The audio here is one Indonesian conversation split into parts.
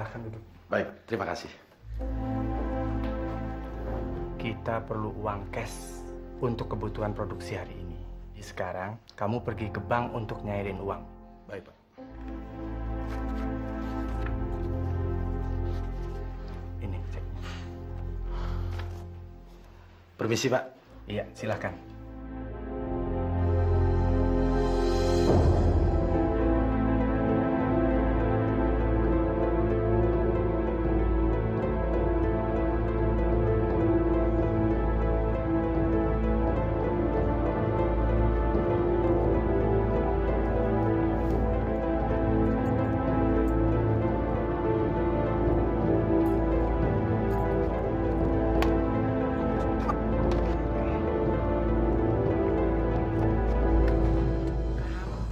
Silahkan duduk. Baik, terima kasih. Kita perlu uang cash untuk kebutuhan produksi hari ini. Sekarang, kamu pergi ke bank untuk nyairin uang. Baik, Pak. Ini ceknya. Permisi, Pak. Iya, silakan.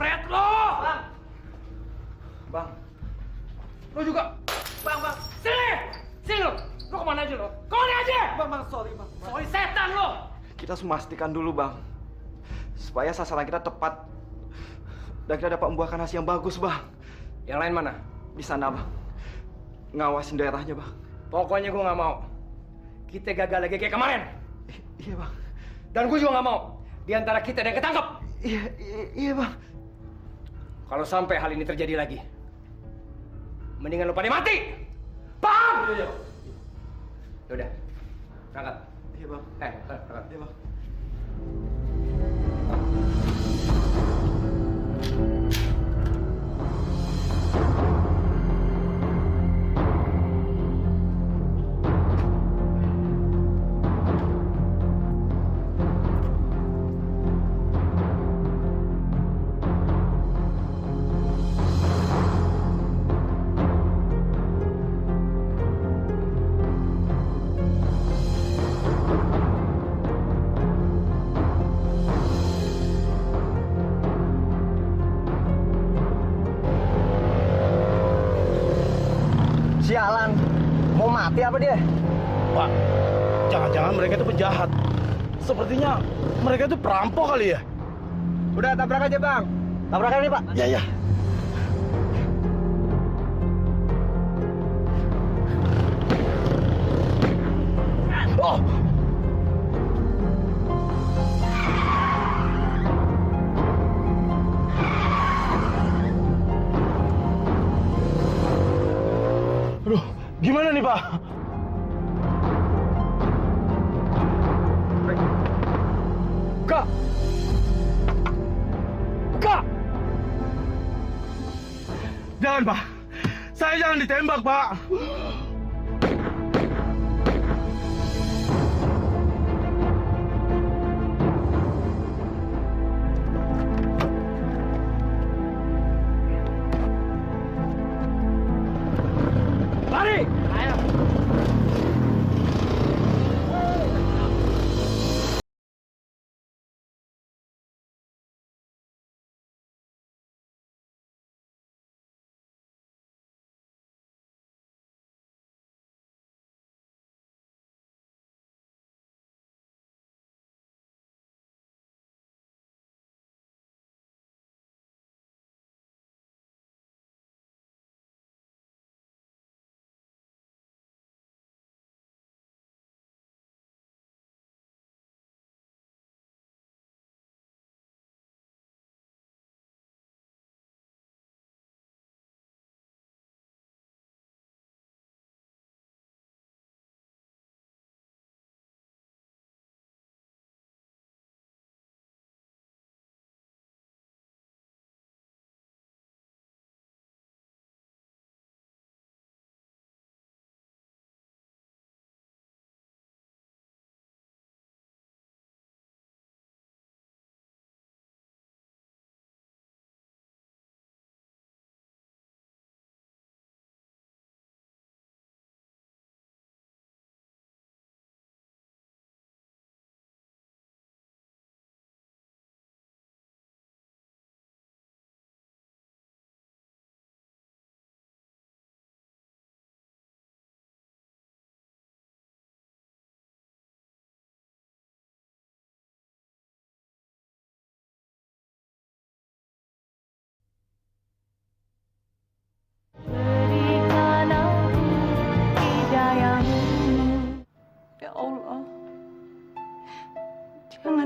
Pret lo! Bang! Bang, Lo juga! Bang! Sini! Sini lo! Lo kemana aja lo? Kemana aja? Bang, sorry bang. Sorry setan lo! Kita harus memastikan dulu bang, supaya sasaran kita tepat dan kita dapat membuahkan hasil yang bagus bang. Yang lain mana? Di sana bang, ngawasin daerahnya bang. Pokoknya gue nggak mau. Kita gagal lagi kayak kemarin. Iya bang. Dan gue juga nggak mau. Di antara kita ada yang ketangkep. Iya bang. Kalau sampai hal ini terjadi lagi, mendingan lo pada mati. Paham? Iya. Yaudah, berangkat. Iya bang. Berangkat. Iya bang. Sialan, mau mati apa dia? Pak, jangan-jangan mereka itu penjahat. Sepertinya mereka itu perampok kali ya? Udah tabrak aja bang. Tabrakan ini pak. Ya, ya. Oh! Aduh, gimana nih, Pak? Kak! Kak! Jangan, Pak. Saya jangan ditembak, Pak.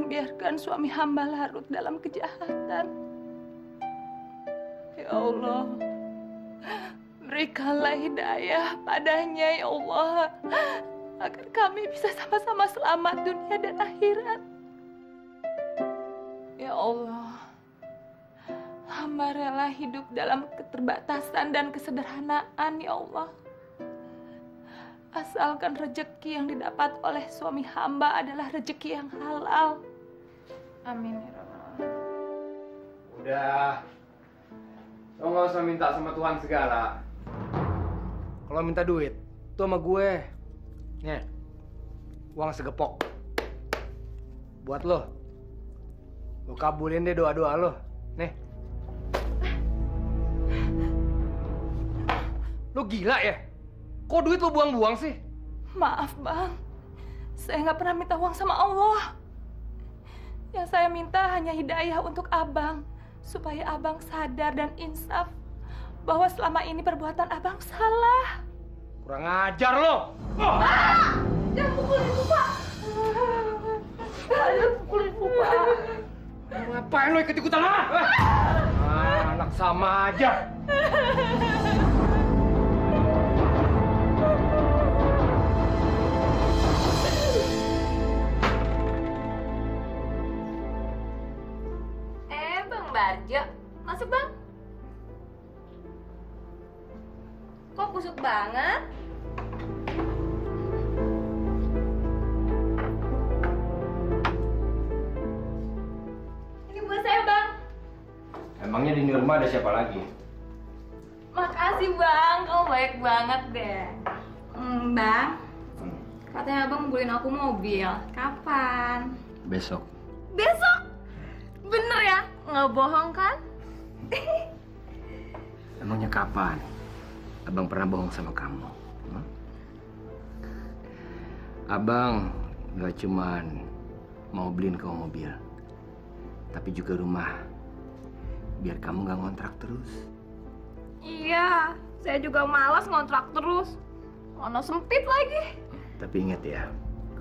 jangan biarkan suami hamba larut dalam kejahatan. Ya Allah, berikanlah hidayah padanya ya Allah, agar kami bisa sama-sama selamat dunia dan akhirat. Ya Allah, hamba rela hidup dalam keterbatasan dan kesederhanaan ya Allah. Asalkan rezeki yang didapat oleh suami hamba adalah rezeki yang halal. Amin ya Rabbal Alamin. Udah. Lo nggak usah minta sama Tuhan segala. Kalau minta duit, tuh sama gue. Nih, uang segepok. Buat lo. Lo kabulin deh doa-doa lo. Nih. Lo gila ya? Kok duit lo buang-buang sih? Maaf bang, saya nggak pernah minta uang sama Allah. Yang saya minta hanya hidayah untuk abang, supaya abang sadar dan insaf bahwa selama ini perbuatan abang salah. Kurang ajar lo! Jangan pukulin ibu, Pak! Jangan pukulin ibu, Pak! Ngapain lo ikut-ikutan lah? Anak sama aja. Bang Barjo, masuk bang. Kok busuk banget? Ini buat saya bang. Emangnya di rumah ada siapa lagi? Makasih bang, kamu baik banget deh. Bang, katanya abang beliin aku mobil. Kapan? Besok. Besok? Bener ya? Nggak bohong kan? Emangnya kapan? Abang pernah bohong sama kamu? Abang gak cuman mau beliin kamu mobil, tapi juga rumah. Biar kamu gak ngontrak terus. Iya, saya juga malas ngontrak terus. Ono sempit lagi. Tapi ingat ya,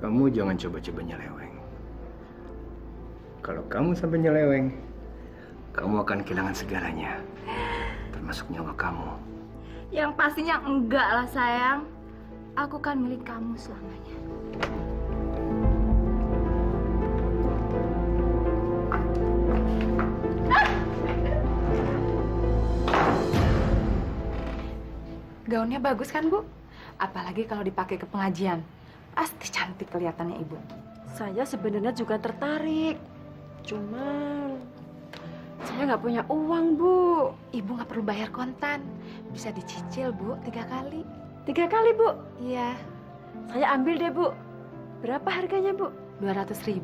kamu jangan coba-coba nyeleweng. Kalau kamu sampai nyeleweng, kamu akan kehilangan segalanya, termasuk nyawa kamu. Yang pastinya enggak lah sayang. Aku kan milik kamu selamanya. Gaunnya bagus kan, Bu? Apalagi kalau dipakai ke pengajian. Pasti cantik kelihatannya Ibu. Saya sebenarnya juga tertarik. Cuma saya nggak punya uang, Bu. Ibu nggak perlu bayar kontan. Bisa dicicil, Bu, 3 kali. 3 kali, Bu. Iya, Saya ambil deh, Bu. Berapa harganya, Bu? 200.000.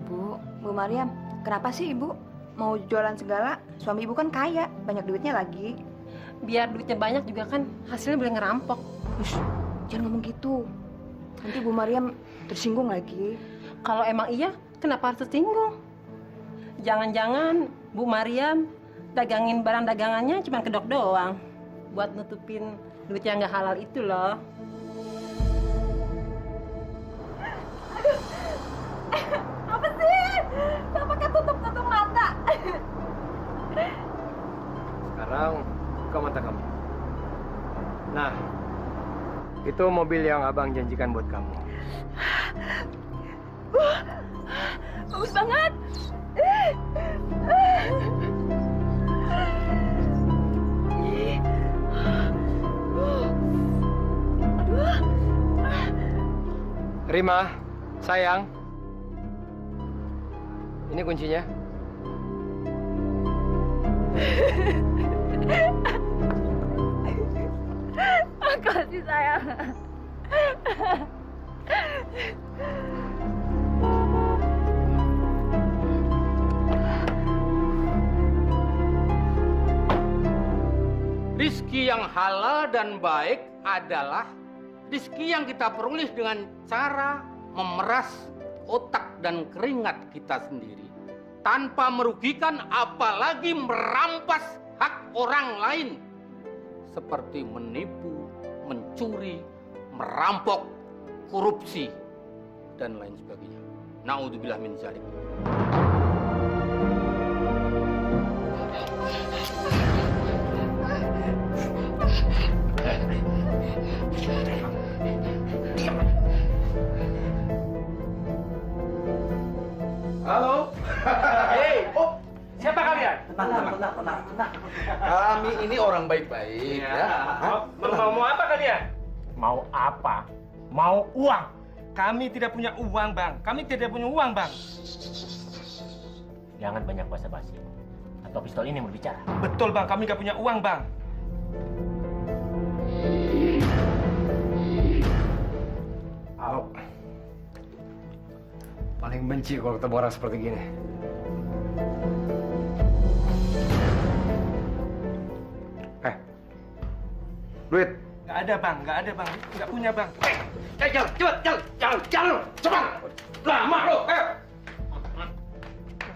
Bu Mariam, kenapa sih Ibu mau jualan segala? Suami Ibu kan kaya, banyak duitnya lagi. Biar duitnya banyak juga kan hasilnya boleh ngerampok. Ush, jangan ngomong gitu. Nanti Bu Mariam tersinggung lagi. Kalau emang iya, kenapa harus tersinggung? Jangan-jangan Bu Mariam dagangin barang dagangannya cuma kedok doang. Buat nutupin duit yang nggak halal itu loh. Apa sih? Gak pakai tutup-tutup mata. Sekarang buka mata kamu. Nah, itu mobil yang abang janjikan buat kamu. Bagus banget. Rima, sayang. Ini kuncinya. Makasih sayang. Rizki yang halal dan baik adalah rizki yang kita peroleh dengan cara memeras otak dan keringat kita sendiri tanpa merugikan apalagi merampas hak orang lain seperti menipu, mencuri, merampok, korupsi dan lain sebagainya. Naudzubillah min dzalik. Halo. Hei, siapa kalian? Tenang. Kami ini orang baik-baik ya. Mau apa kalian? Mau apa? Mau uang. Kami tidak punya uang, Bang. Kami tidak punya uang, Bang. Jangan banyak basa-basi. Atau pistol ini mau bicara. Betul, Bang. Kami nggak punya uang, Bang. Halo. Paling benci kalau ketemu orang seperti gini. Duit. Nggak ada, Bang. Nggak ada, Bang. Nggak punya, Bang. Jalan, cepat. Lama lo.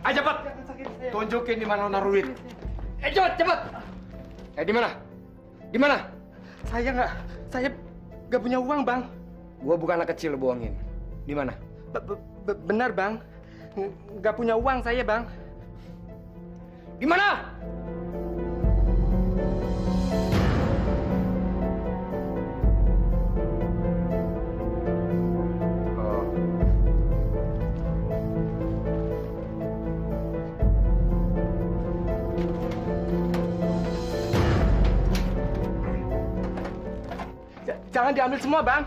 Ayo cepat. Tunjukin di mana lo naruh duit. Cepat. Di mana? Di mana? Saya nggak punya uang, Bang. Gua bukan anak kecil lo bohongin. Di mana? Benar, Bang. Nggak punya uang saya, Bang. Di mana? Jangan diambil semua, Bang.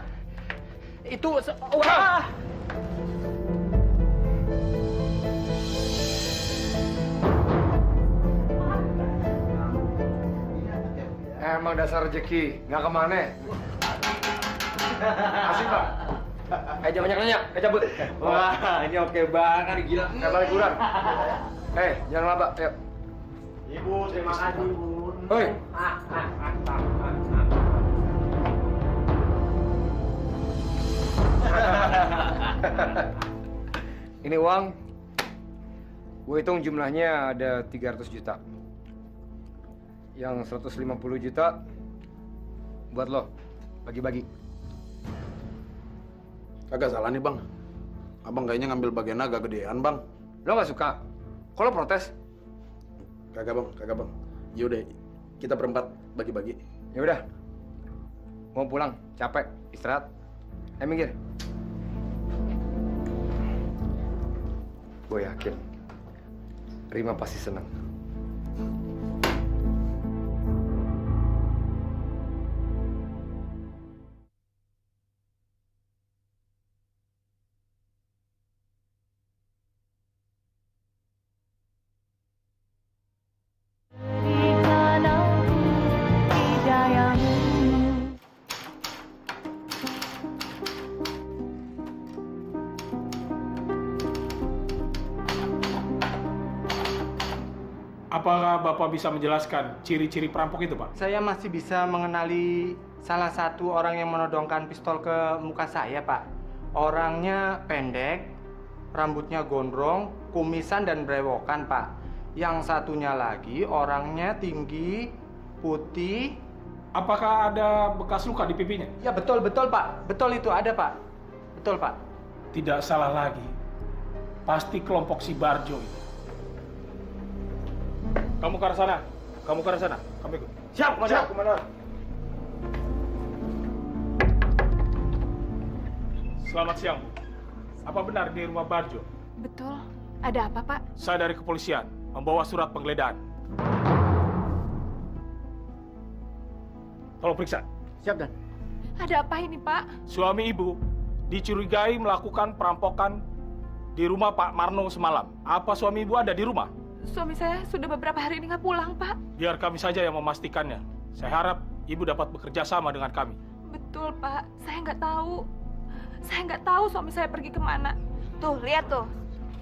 Itu wah. Emang dasar rezeki, nggak kemana. Asik, Pak. Jangan banyak nanya, cabut. Wah, ini oke banget, gila. Balik kurang. Jangan laba, ayo. Ibu, terima kasih, Ibu. Hoi. Ini uang. Gue hitung jumlahnya ada 300 juta. Yang 150 juta buat lo. Bagi-bagi. Kagak salah nih, Bang. Abang kayaknya ngambil bagian agak gedean, Bang. Lo nggak suka? Kok lo protes? Kagak, Bang. Yaudah, kita berempat bagi-bagi. Ya udah. Mau pulang, capek, istirahat. Minggir. Gue yakin Rima pasti senang. Apakah Bapak bisa menjelaskan ciri-ciri perampok itu, Pak? Saya masih bisa mengenali salah satu orang yang menodongkan pistol ke muka saya, Pak. Orangnya pendek, rambutnya gondrong, kumisan dan brewokan, Pak. Yang satunya lagi orangnya tinggi, putih. Apakah ada bekas luka di pipinya? Ya betul, Pak. Betul itu ada, Pak. Betul, Pak. Tidak salah lagi. Pasti kelompok si Barjo itu. Kamu ke arah sana. Kami ikut. Siap, Komandan. Selamat siang, Bu. Apa benar di rumah Barjo? Betul. Ada apa, Pak? Saya dari kepolisian, membawa surat penggeledahan. Tolong periksa. Siap, Dan. Ada apa ini, Pak? Suami Ibu dicurigai melakukan perampokan di rumah Pak Marno semalam. Apa suami Ibu ada di rumah? Suami saya sudah beberapa hari ini nggak pulang, Pak. Biar kami saja yang memastikannya. Saya harap Ibu dapat bekerja sama dengan kami. Betul, Pak. Saya nggak tahu. Saya nggak tahu suami saya pergi kemana. Tuh, lihat tuh.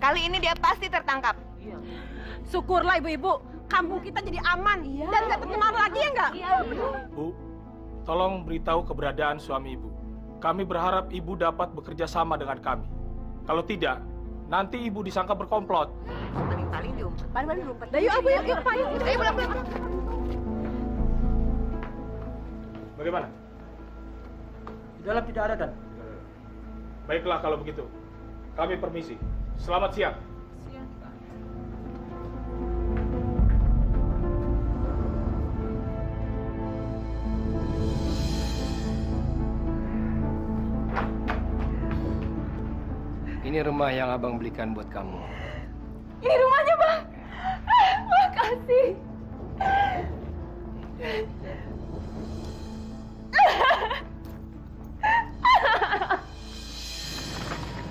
Kali ini dia pasti tertangkap. Syukurlah ibu-ibu, kampung kita jadi aman dan nggak tercemar lagi ya nggak? Bu, tolong beritahu keberadaan suami Ibu. Kami berharap Ibu dapat bekerja sama dengan kami. Kalau tidak, nanti Ibu disangka berkomplot. Paling-paling diumpet. Paling-paling diumpet. Yuk, Abu, yuk, Pak. Ayo pulang. Bagaimana? Di dalam tidak ada, Dan. Baiklah kalau begitu. Kami permisi. Selamat siang. Ini rumah yang abang belikan buat kamu. Ini rumahnya, Bang. Makasih.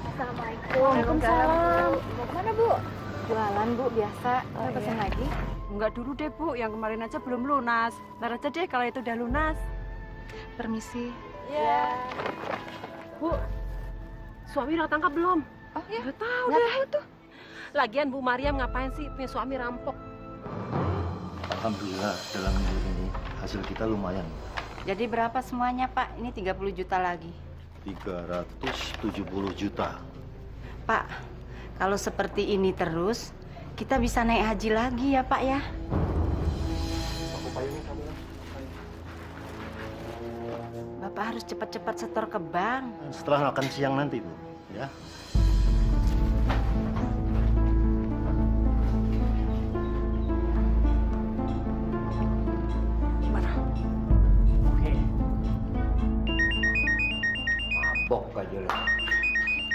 Assalamualaikum. Waalaikumsalam. Mau kemana, Bu? Jualan, Bu, biasa. Mau pesen lagi? Enggak dulu deh, Bu. Yang kemarin aja belum lunas. Ntar aja deh kalau itu udah lunas. Permisi. Ya. Bu, suami udah tangkap belum? Oh ya? Nggak tahu Nggak deh. tahu tuh. Lagian Bu Mariam ngapain sih punya suami rampok? Alhamdulillah dalam minggu ini hasil kita lumayan. Jadi berapa semuanya, Pak? Ini 30 juta lagi. 370 juta. Pak, kalau seperti ini terus, kita bisa naik haji lagi ya, Pak ya? Bapak harus cepat-cepat setor ke bank. Setelah makan siang nanti, Bu, ya. Gimana? Oke. Mabok aja lo.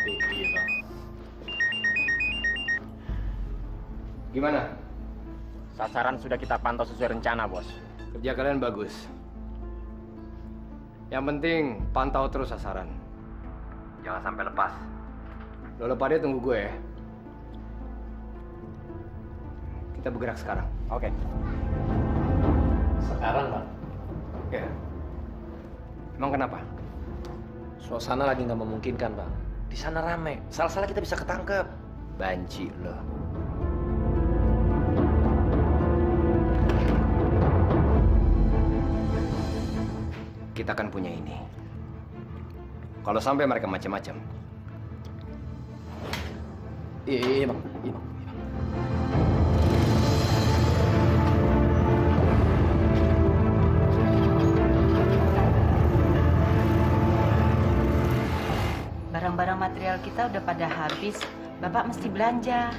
Iya, Bang. Gimana? Sasaran sudah kita pantau sesuai rencana, Bos. Kerja kalian bagus. Yang penting pantau terus sasaran. Jangan sampai lepas. Lo pada tunggu gue ya. Kita bergerak sekarang. Oke. Sekarang, Bang? Ya. Emang kenapa? Suasana lagi nggak memungkinkan, Bang. Di sana rame. Salah-salah kita bisa ketangkep. Banci lo. Kita akan punya ini. Kalau sampai mereka macam-macam. Iya, Bang. Iya, Bang. Barang-barang material kita udah pada habis. Bapak mesti belanja.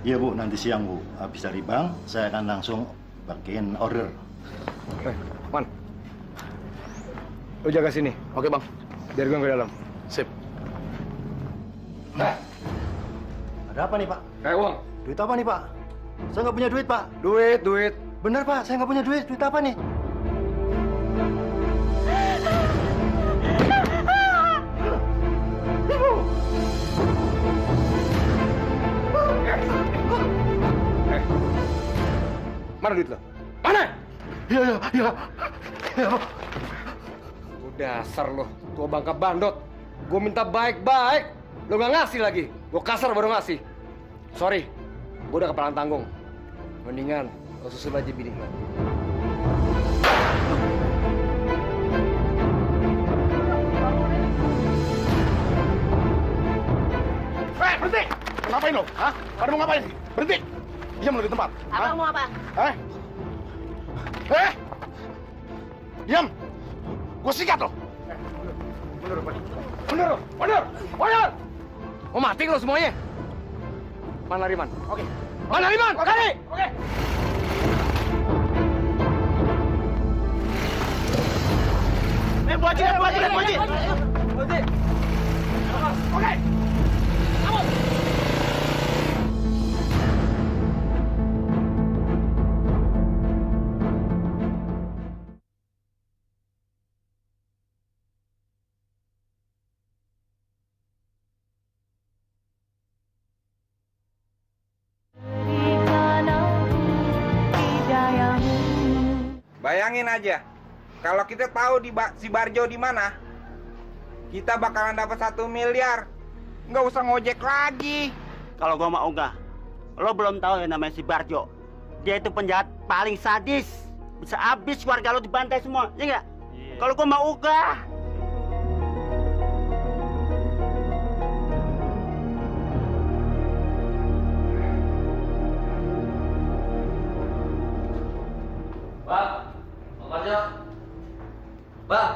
Iya, Bu, nanti siang, Bu. Habis dari bank, saya akan langsung bagiin order. Man. Lo jaga sini. Oke, Bang. Biar gue ke dalam. Sip. Ada apa nih, Pak? Kayak uang. Duit apa nih, Pak? Saya nggak punya duit, Pak. Duit. Bener, Pak. Saya nggak punya duit. Duit apa nih? Mana duit lo? Mana? Iya, Pak. Dasar lo, tua bangka bandot. Gue minta baik-baik, lo nggak ngasih lagi. Gue kasar baru ngasih. Sorry, gue udah kepalang tanggung. Mendingan lo susul aja bini lo. Berhenti! Ngapain lo? Hah? Pada mau ngapain? Berhenti! Diam lo di tempat. Abang mau apa? Diam! Gue sikat lo! Mundur! Mau mati lo semuanya? Mana Riman? Oke. Mana Riman? Kali! Oke. Bu Haji! Oke. Bayangin aja, kalau kita tahu si Barjo di mana, kita bakalan dapat 1 miliar. Nggak usah ngojek lagi. Kalau gua mau enggak, lo belum tahu yang namanya si Barjo. Dia itu penjahat paling sadis. Bisa habis keluarga lo dibantai semua, ya nggak? Kalau gua mau enggak. Pak, Pak Barjo. Pak.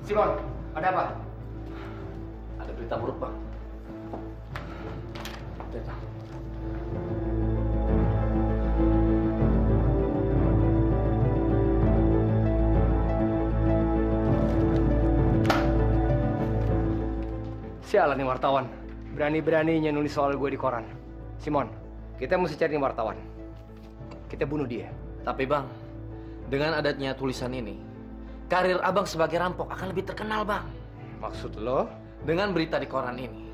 Simon, ada apa? Ada berita buruk, Bang. Sialan nih wartawan. Berani-beraninya nulis soal gue di koran. Simon, kita mesti cari nih wartawan. Kita bunuh dia. Tapi Bang, dengan adanya tulisan ini, karir Abang sebagai rampok akan lebih terkenal, Bang. Maksud lo? Dengan berita di koran ini,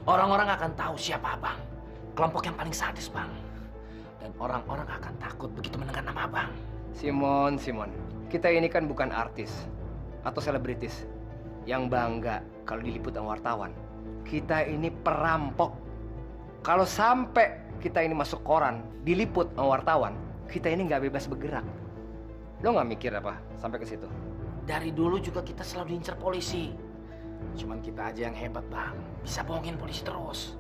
orang-orang akan tahu siapa Abang. Kelompok yang paling sadis, Bang. Dan orang-orang akan takut begitu mendengar nama Abang. Simon, kita ini kan bukan artis atau selebritis yang bangga kalau diliput sama wartawan. Kita ini perampok. Kalau sampai kita ini masuk koran, diliput sama wartawan, kita ini nggak bebas bergerak. Lo nggak mikir apa sampai ke situ? Dari dulu juga kita selalu diincar polisi. Cuman kita aja yang hebat, Bang. Bisa bohongin polisi terus.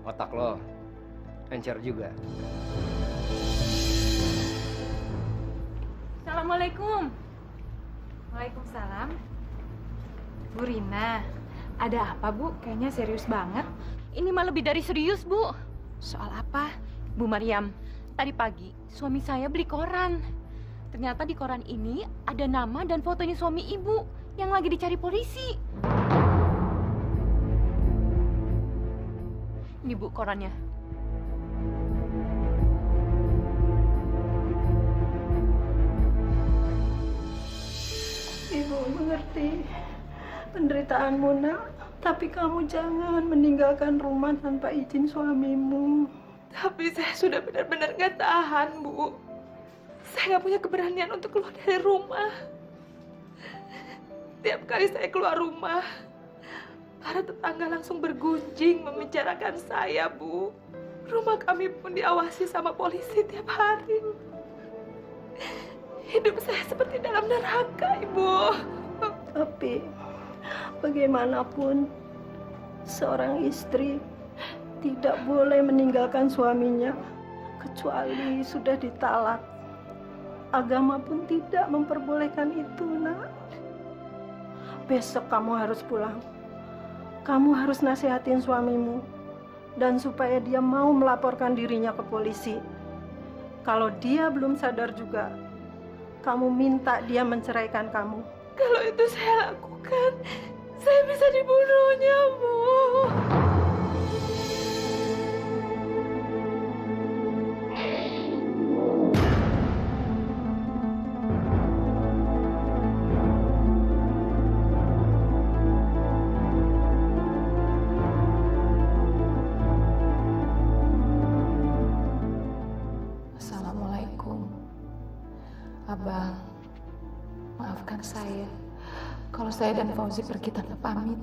Otak lo encer juga. Assalamualaikum. Waalaikumsalam. Bu Rina, ada apa Bu? Kayaknya serius banget. Ini mah lebih dari serius, Bu. Soal apa? Bu Mariam, tadi pagi suami saya beli koran. Ternyata di koran ini ada nama dan fotonya suami Ibu yang lagi dicari polisi. Ini Bu korannya. Ibu mengerti penderitaanmu, Nak. Tapi kamu jangan meninggalkan rumah tanpa izin suamimu. Tapi saya sudah benar-benar nggak tahan, Bu. Saya nggak punya keberanian untuk keluar dari rumah. Tiap kali saya keluar rumah, para tetangga langsung bergunjing membicarakan saya, Bu. Rumah kami pun diawasi sama polisi tiap hari. Hidup saya seperti dalam neraka, Ibu. Tapi bagaimanapun seorang istri tidak boleh meninggalkan suaminya kecuali sudah ditalak. Agama pun tidak memperbolehkan itu, Nak. Besok kamu harus pulang. Kamu harus nasihatin suamimu dan supaya dia mau melaporkan dirinya ke polisi. Kalau dia belum sadar juga, kamu minta dia menceraikan kamu. Kalau itu saya lakukan, saya bisa dibunuhnya, Bu. Assalamualaikum. Abang, maafkan saya kalau saya dan Fauzi pergi tanpa pamit.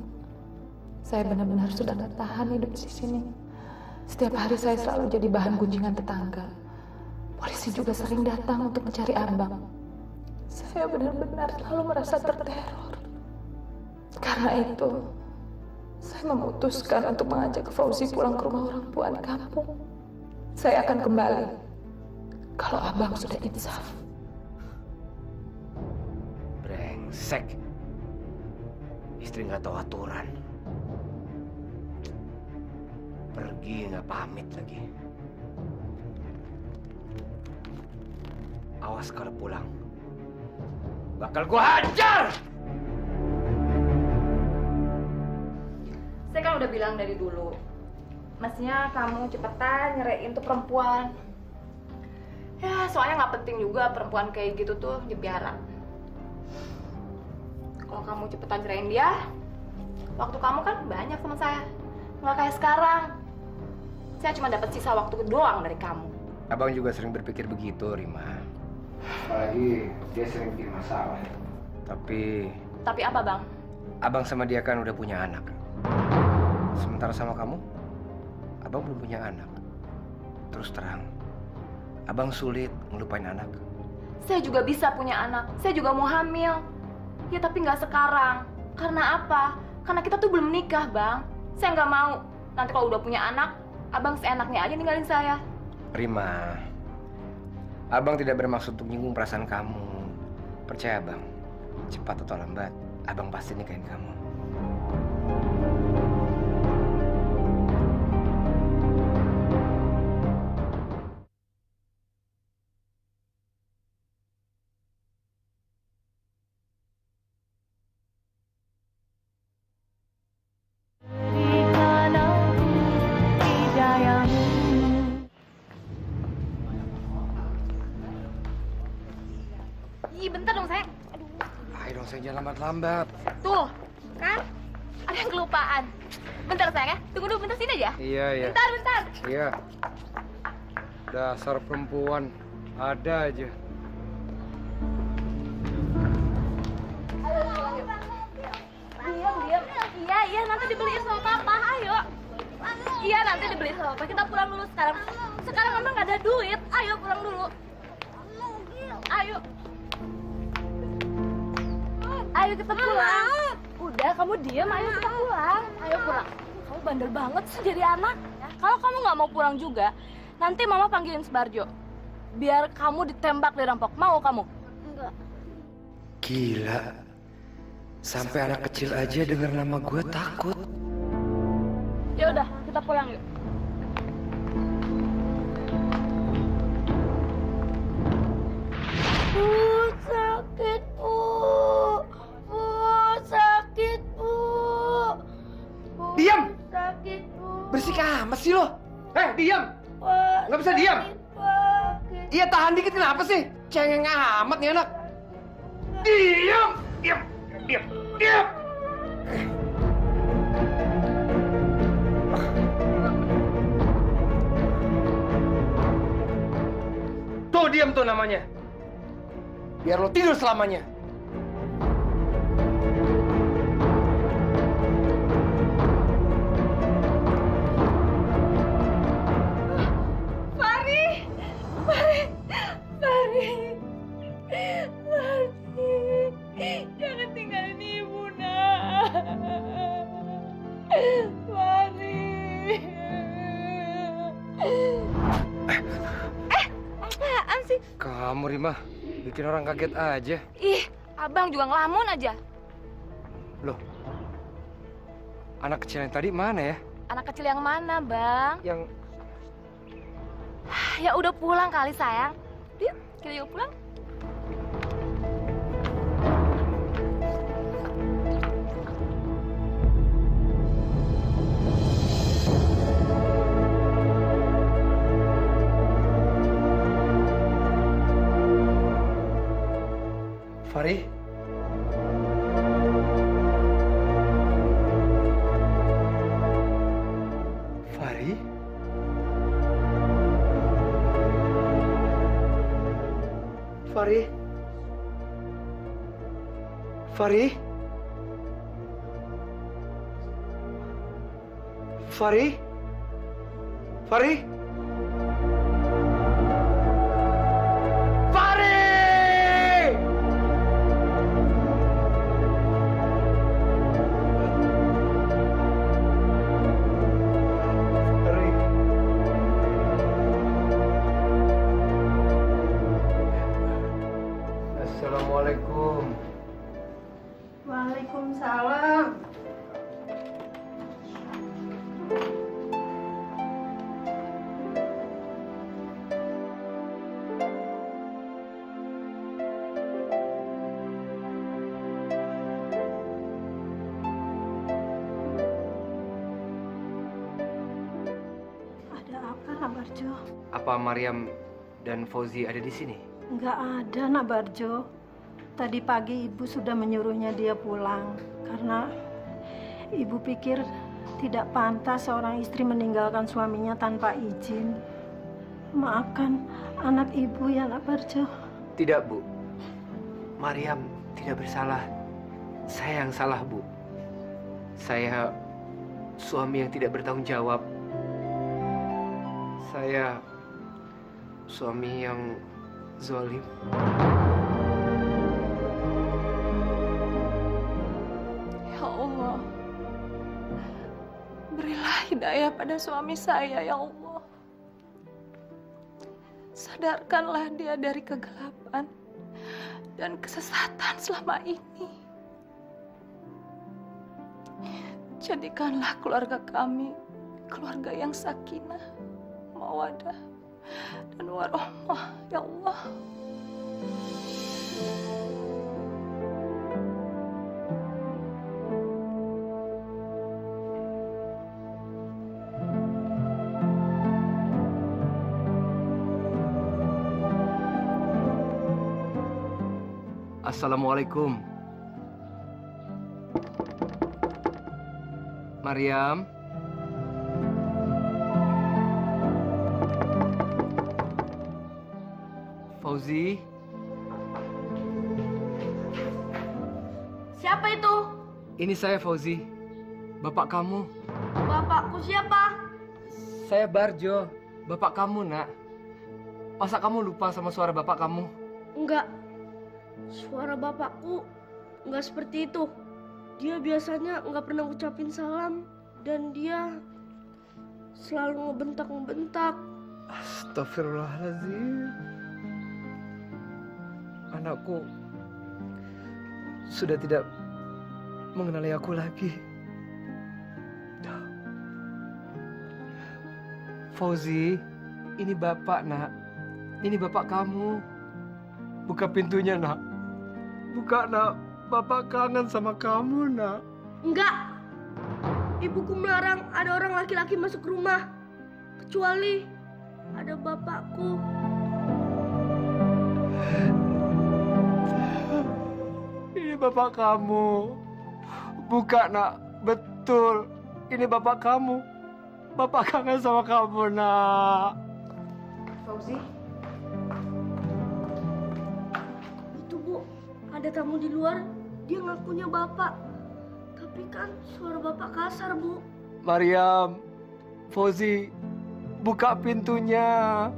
Saya benar-benar sudah tidak tahan hidup di sini. Setiap hari saya selalu jadi bahan gunjingan tetangga. Polisi juga sering datang untuk mencari Abang. Saya benar-benar selalu merasa terteror. Karena itu, saya memutuskan untuk mengajak Fauzi pulang ke rumah orang tua di kampung. Saya akan kembali kalau Abang sudah insaf. Brengsek. Istri nggak tahu aturan. Pergi nggak pamit lagi. Awas kalau pulang. Bakal gua hajar! Saya kan udah bilang dari dulu, mestinya kamu cepetan nyeraiin tuh perempuan. Ya, soalnya nggak penting juga perempuan kayak gitu tuh dipiara. Kalau kamu cepetan ceraiin dia, waktu kamu kan banyak sama saya. Nggak kayak sekarang. Saya cuma dapat sisa waktu doang dari kamu. Abang juga sering berpikir begitu, Rima. Apalagi dia sering bikin masalah. Tapi apa, Bang? Abang sama dia kan udah punya anak. Sementara sama kamu, Abang belum punya anak. Terus terang, Abang sulit ngelupain anak. Saya juga bisa punya anak. Saya juga mau hamil. Ya tapi nggak sekarang. Karena apa? Karena kita tuh belum nikah, Bang. Saya nggak mau. Nanti kalau udah punya anak, Abang seenaknya aja ninggalin saya. Rima, Abang tidak bermaksud untuk menyinggung perasaan kamu. Percaya, Bang. Cepat atau lambat, Abang pasti nikahin kamu. Ih, bentar dong, sayang. Ayo dong, saya jangan lambat-lambat. Tuh, kan? Ada yang kelupaan. Bentar, sayang ya. Tunggu dulu, bentar sini aja. Iya, iya. Bentar. Iya. Dasar perempuan. Ada aja. Diam. Iya, nanti dibeliin sama papa. Ayo. Iya, nanti dibeliin sama papa. Kita pulang dulu sekarang. Sekarang memang nggak ada duit. Ayo pulang dulu. Ayo kita pulang. Udah, kamu diam. Ayo kita pulang. Ayo pulang. Kamu bandel banget sih jadi anak. Kalau kamu nggak mau pulang juga, nanti mama panggilin Subarjo. Biar kamu ditembak dirampok. Mau kamu? Enggak. Gila. Sampai anak kecil aja denger nama gue takut. Ya udah, kita pulang yuk. Sakit, Bu. Sakit, Bu. Diam! Sakit, Bu. Berisik amat sih lo. Diam! Nggak bisa diam. Iya, tahan dikit, kenapa sih? Cengeng amat nih anak. Diam! Diam! Tuh, diam tuh namanya. Biar lo tidur selamanya. Jangan tinggalin ibu, nak. Fari. Apaan sih? Kamu, Rima, bikin orang kaget aja. Ih, abang juga ngelamun aja. Loh, anak kecil yang tadi mana ya? Anak kecil yang mana, Bang? Yang... Ya udah pulang kali, sayang. Yuk, kita yuk pulang. Fari? Fari? Fari? Fari? Fari? Fari? Assalamualaikum. Waalaikumsalam. Ada apa, Nak Barjo? Apa Mariam dan Fauzi ada di sini? Nggak ada, Nak Barjo. Tadi pagi ibu sudah menyuruhnya dia pulang karena ibu pikir tidak pantas seorang istri meninggalkan suaminya tanpa izin. Maafkan anak ibu ya, Nak Barjo. Tidak, Bu. Mariam tidak bersalah. Saya yang salah, Bu. Saya suami yang tidak bertanggung jawab. Saya suami yang zalim. Ya Allah, berilah hidayah pada suami saya, ya Allah. Sadarkanlah dia dari kegelapan dan kesesatan selama ini. Jadikanlah keluarga kami keluarga yang sakinah, mawadah, dan warahmah, ya Allah. Assalamualaikum. Maryam. Fauzi. Siapa itu? Ini saya Fauzi. Bapak kamu. Bapakku siapa? Saya Barjo. Bapak kamu, Nak. Masa kamu lupa sama suara bapak kamu? Enggak. Suara bapakku enggak seperti itu. Dia biasanya enggak pernah ngucapin salam dan dia selalu ngebentak-ngebentak. Astagfirullahaladzim. Anakku sudah tidak mengenali aku lagi. Fauzi, ini bapak, Nak. Ini bapak kamu. Buka pintunya, Nak. Buka, Nak. Bapak kangen sama kamu, Nak. Enggak. Ibuku melarang ada orang laki-laki masuk rumah. Kecuali ada bapakku. Ini bapak kamu. Buka, Nak. Betul. Ini bapak kamu. Bapak kangen sama kamu, Nak. Fauzi. Itu, Bu. Ada tamu di luar. Dia ngakunya bapak. Tapi kan suara bapak kasar, Bu. Maryam. Fauzi. Buka pintunya.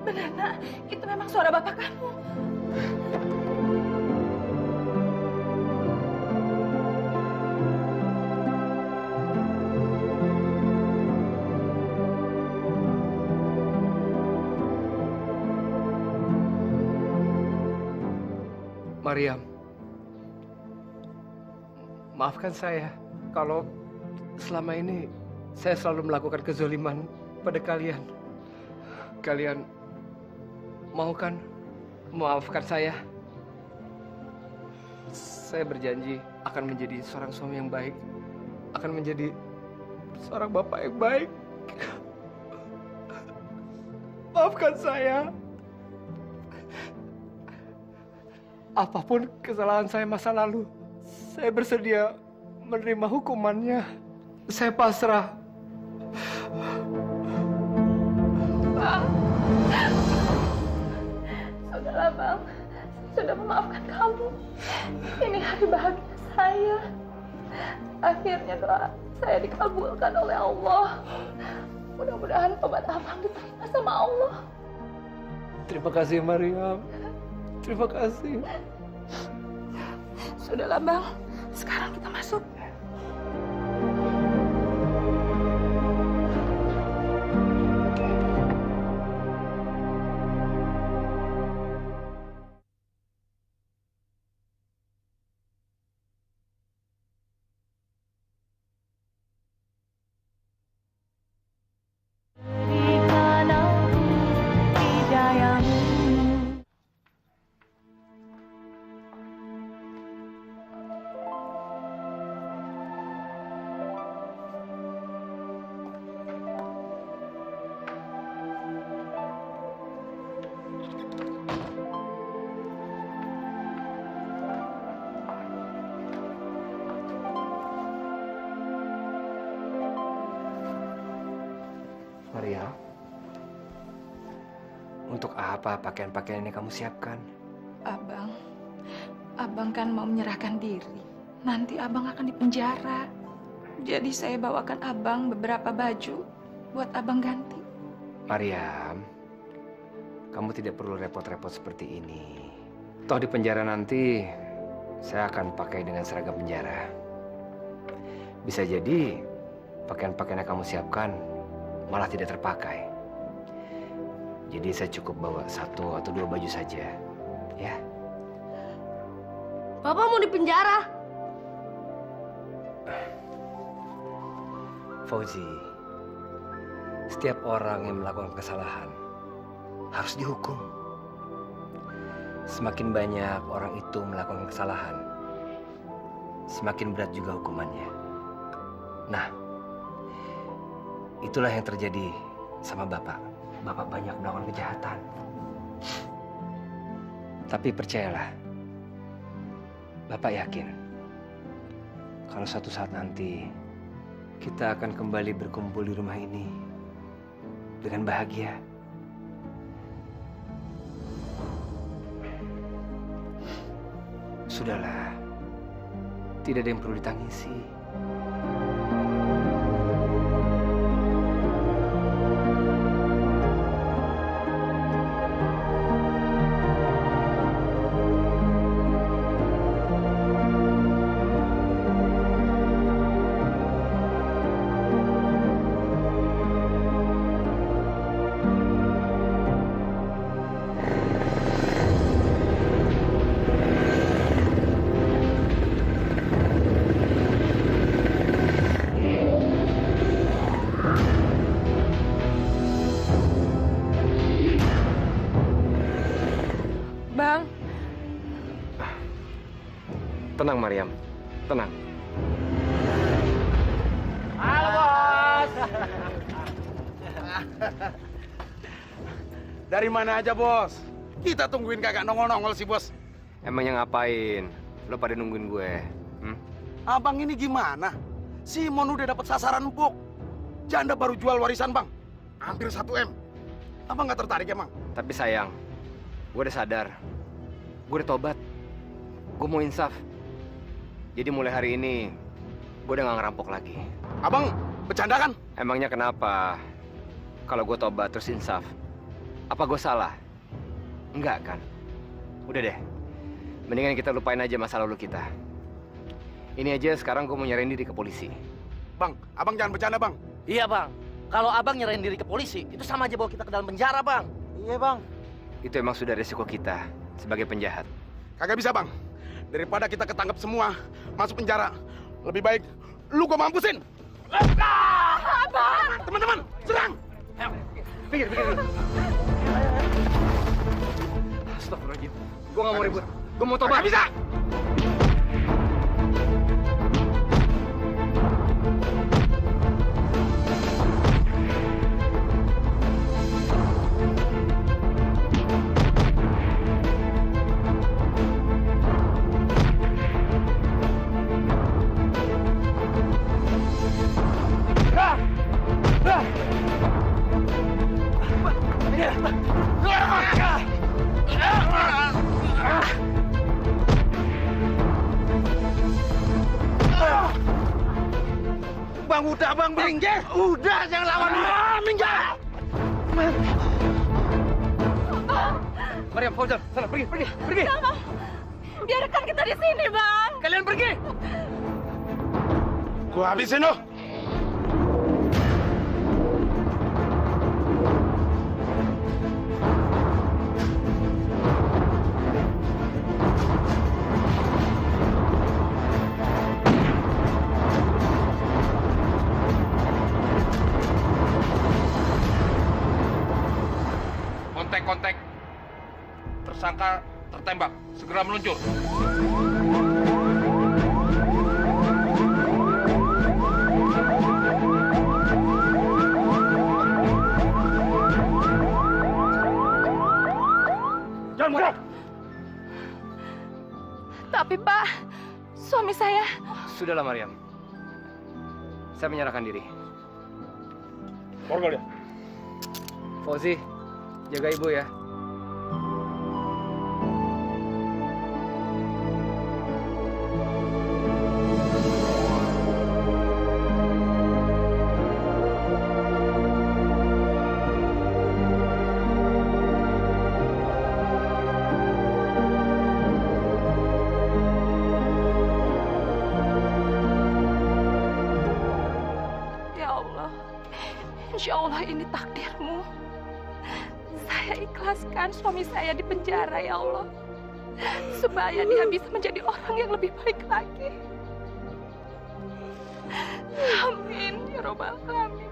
Benar, Nak. Itu memang suara bapak kamu. Maryam, maafkan saya kalau selama ini saya selalu melakukan kezaliman pada kalian. Kalian mau kan memaafkan saya? Saya berjanji akan menjadi seorang suami yang baik, akan menjadi seorang bapak yang baik. Maafkan saya. Apapun kesalahan saya masa lalu, saya bersedia menerima hukumannya. Saya pasrah. Bang. Sudahlah, Bang. Saya sudah memaafkan kamu. Ini hari bahagia saya. Akhirnya doa saya dikabulkan oleh Allah. Mudah-mudahan tobat Abang diterima sama Allah. Terima kasih, Maryam. Terima kasih. Sudahlah, Bang. Sekarang kita masuk. Maria, untuk apa pakaian-pakaian ini kamu siapkan? Abang kan mau menyerahkan diri. Nanti Abang akan dipenjara. Jadi saya bawakan Abang beberapa baju buat Abang ganti. Maryam, kamu tidak perlu repot-repot seperti ini. Toh di penjara nanti saya akan pakai dengan seragam penjara. Bisa jadi pakaian-pakaian yang kamu siapkan malah tidak terpakai. Jadi saya cukup bawa 1 atau 2 baju saja, ya. Bapak mau dipenjara? Fauzi, setiap orang yang melakukan kesalahan harus dihukum. Semakin banyak orang itu melakukan kesalahan, semakin berat juga hukumannya. Nah, itulah yang terjadi sama Bapak. Bapak banyak melakukan kejahatan. Tapi percayalah, Bapak yakin kalau suatu saat nanti kita akan kembali berkumpul di rumah ini dengan bahagia. Sudahlah, tidak ada yang perlu ditangisi. Bang, Tenang, Mariam. Tenang. Halo, Bos. Dari mana aja, Bos? Kita tungguin kagak nongol-nongol sih, Bos. Emangnya ngapain? Lo pada nungguin gue? Abang ini gimana? Simon udah dapat sasaran empuk. Janda baru jual warisan, Bang. Hampir 1 M. Abang nggak tertarik emang? Tapi sayang, gue udah sadar. Gue udah tobat. Gue mau insaf. Jadi mulai hari ini, gue udah gak ngerampok lagi. Abang bercanda kan? Emangnya kenapa? Kalau gue tobat terus insaf, apa gue salah? Enggak kan? Udah deh, mendingan kita lupain aja masa lalu kita. Ini aja sekarang gue mau nyerahin diri ke polisi. Bang, abang jangan bercanda, Bang. Iya, Bang. Kalau abang nyerahin diri ke polisi, itu sama aja bawa kita ke dalam penjara, Bang. Iya, Bang. Itu emang sudah resiko kita sebagai penjahat. Kagak bisa, Bang. Daripada kita ketangkep semua, masuk penjara. Lebih baik lu gua mampusin. Abang! Teman-teman, serang! Pikir dulu. Astagfirullahaladzim. Gue gak mau ribut. Gue mau tobat. Gak bisa! Bang, udah bang, minggir. Udah, jangan lawan. Minggir. Mariam, Fauzan, sana pergi. Jangan. Biarkan kita di sini, Bang. Kalian pergi. Gua habisin lo. Kontak. Tersangka tertembak. Segera meluncur. Jangan gerak. Tapi, Pak, suami saya... Sudahlah, Mariam. Saya menyerahkan diri. Borgol ya. Fauzi, jaga ibu ya. Ya Allah, insya Allah ini takdirmu. Saya ikhlaskan suami saya di penjara, ya Allah. Supaya dia bisa menjadi orang yang lebih baik lagi. Amin, ya robbal alamin.